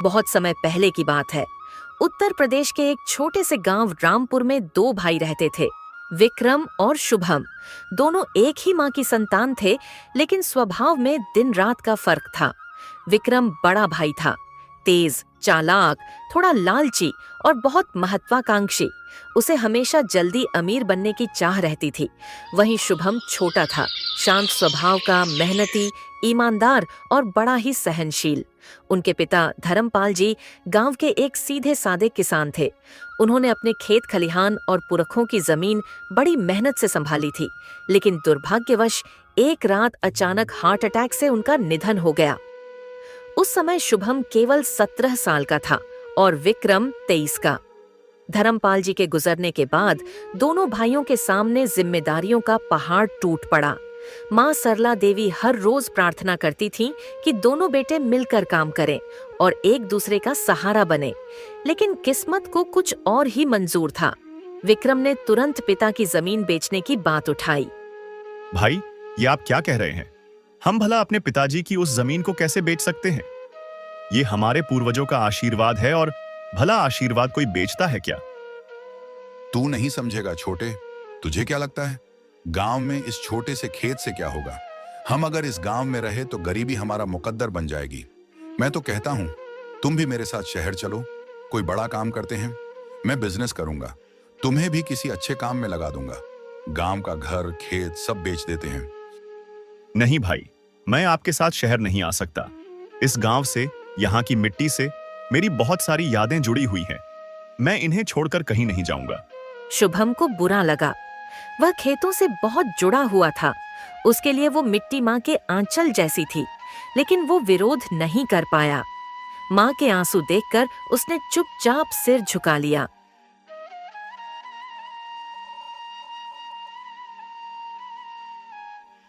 बहुत समय पहले की बात है। उत्तर प्रदेश के एक छोटे से गांव रामपुर में दो भाई रहते थे, विक्रम और शुभम। दोनों एक ही मां की संतान थे, लेकिन स्वभाव में दिन रात का फर्क था। विक्रम बड़ा भाई था, तेज, चालाक, थोड़ा लालची और बहुत महत्वाकांक्षी। उसे हमेशा जल्दी अमीर बनने की चाह रहती थी। वहीं शुभम छोटा था, शांत स्वभाव का, मेहनती, ईमानदार और बड़ा ही सहनशील। उनके पिता धर्मपाल जी गांव के एक सीधे सादे किसान थे। उन्होंने अपने खेत खलिहान और पुरखों की जमीन बड़ी मेहनत से संभाली थी, लेकिन दुर्भाग्यवश एक रात अचानक हार्ट अटैक से उनका निधन हो गया। उस समय शुभम केवल 17 साल का था और विक्रम 23 का। धर्मपाल जी के गुजरने के बाद दोनों भाइयों के सामने जिम्मेदारियों का पहाड़ टूट पड़ा। मां सरला देवी हर रोज प्रार्थना करती थीं कि दोनों बेटे मिलकर काम करें और एक दूसरे का सहारा बने, लेकिन किस्मत को कुछ और ही मंजूर था। विक्रम ने तुरंत पिता की जमीन बेचने की बात उठाई। भाई, ये आप क्या कह रहे हैं? हम भला अपने पिताजी की उस जमीन को कैसे बेच सकते हैं? ये हमारे पूर्वजों का आशीर्वाद है और भला आशीर्वाद कोई बेचता है क्या? तू नहीं समझेगा छोटे। तुझे क्या लगता है गांव में इस छोटे से खेत से क्या होगा? हम अगर इस गांव में रहे तो गरीबी हमारा मुकद्दर बन जाएगी। मैं तो कहता हूं तुम भी मेरे साथ शहर चलो, कोई बड़ा काम करते हैं। मैं बिजनेस करूंगा, तुम्हें भी किसी अच्छे काम में लगा दूंगा। गांव का घर खेत सब बेच देते हैं। नहीं भाई, मैं आपके साथ शहर नहीं आ सकता। इस गांव से, यहाँ की मिट्टी से मेरी बहुत सारी यादें जुड़ी हुई हैं। मैं इन्हें छोड़कर कहीं नहीं जाऊंगा। शुभम को बुरा लगा। वह खेतों से बहुत जुड़ा हुआ था। उसके लिए वो मिट्टी माँ के आंचल जैसी थी, लेकिन वो विरोध नहीं कर पाया। माँ के आंसू देखकर उसने चुपचाप सिर झुका लिया।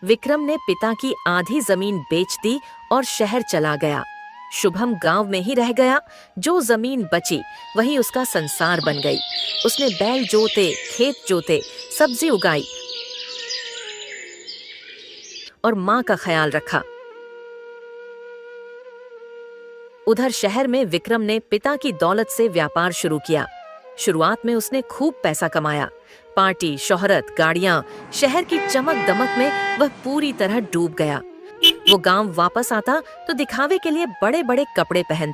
विक्रम ने पिता की आधी जमीन बेच दी और शहर चला गया। शुभम गांव में ही रह गया। जो जमीन बची वही उसका संसार बन गई। उसने बैल जोते, खेत जोते, सब्जी उगाई और मां का ख्याल रखा। उधर शहर में विक्रम ने पिता की दौलत से व्यापार शुरू किया। शुरुआत में उसने खूब पैसा कमाया। पार्टी, शोहरत, गाड़ियां, शहर की चमक दमक में वह पूरी तरह डूब गया। वो गांव वापस आता तो दिखावे के लिए बड़े बड़े कपड़े पहनता।